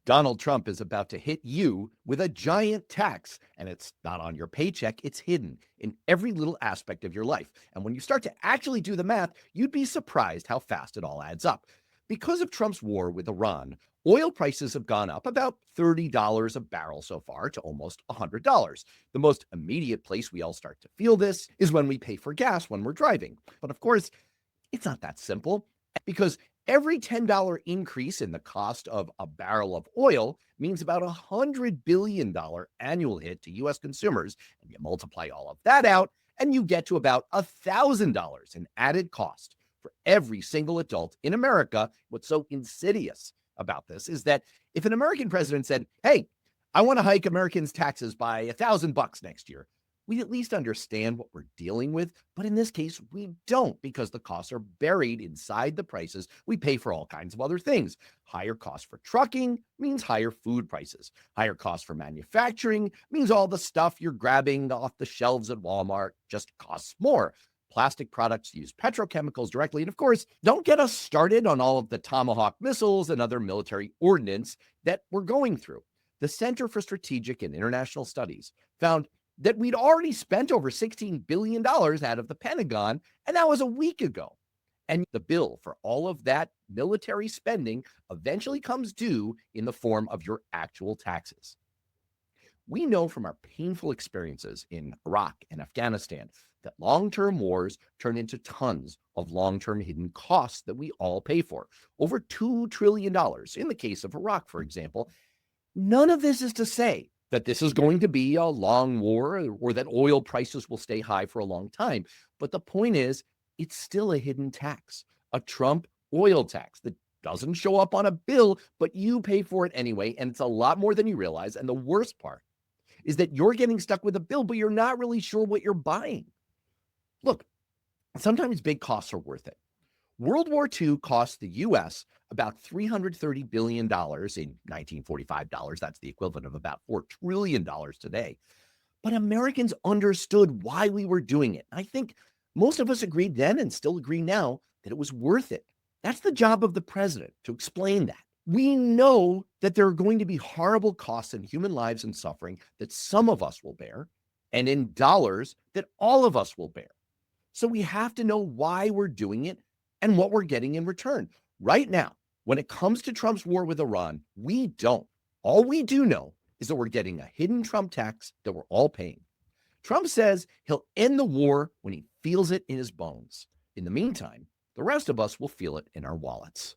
Donald Trump is about to hit you with a giant tax, and it's not on your paycheck, it's hidden in every little aspect of your life. And when you start to actually do the math, you'd be surprised how fast it all adds up. Because of Trump's war with Iran, oil prices have gone up about $30 a barrel so far to almost $100. The most immediate place we all start to feel this is when we pay for gas when we're driving. But of course, it's not that simple because every $10 increase in the cost of a barrel of oil means about a $100 billion annual hit to US consumers. And you multiply all of that out, and you get to about $1,000 in added cost for every single adult in America. What's so insidious about this is that if an American president said, "Hey, I want to hike Americans' taxes by $1,000 next year," we at least understand what we're dealing with. But in this case, we don't, because the costs are buried inside the prices we pay for all kinds of other things. Higher costs for trucking means higher food prices. Higher costs for manufacturing means all the stuff you're grabbing off the shelves at Walmart just costs more. Plastic products use petrochemicals directly. And of course, don't get us started on all of the Tomahawk missiles and other military ordnance that we're going through. The Center for Strategic and International Studies found that we'd already spent over $16 billion out of the Pentagon, and that was a week ago. And the bill for all of that military spending eventually comes due in the form of your actual taxes. We know from our painful experiences in Iraq and Afghanistan that long-term wars turn into tons of long-term hidden costs that we all pay for. Over $2 trillion in the case of Iraq, for example. None of this is to say that this is going to be a long war or that oil prices will stay high for a long time. But the point is, it's still a hidden tax, a Trump oil tax that doesn't show up on a bill, but you pay for it anyway. And it's a lot more than you realize. And the worst part is that you're getting stuck with a bill, but you're not really sure what you're buying. Look, sometimes big costs are worth it. World War II cost the U.S. about $330 billion in 1945 dollars. That's the equivalent of about $4 trillion today. But Americans understood why we were doing it. I think most of us agreed then and still agree now that it was worth it. That's the job of the president, to explain that. We know that there are going to be horrible costs in human lives and suffering that some of us will bear, and in dollars that all of us will bear. So we have to know why we're doing it and what we're getting in return. Right now, when it comes to Trump's war with Iran, we don't. All we do know is that we're getting a hidden Trump tax that we're all paying. Trump says he'll end the war when he feels it in his bones. In the meantime, the rest of us will feel it in our wallets.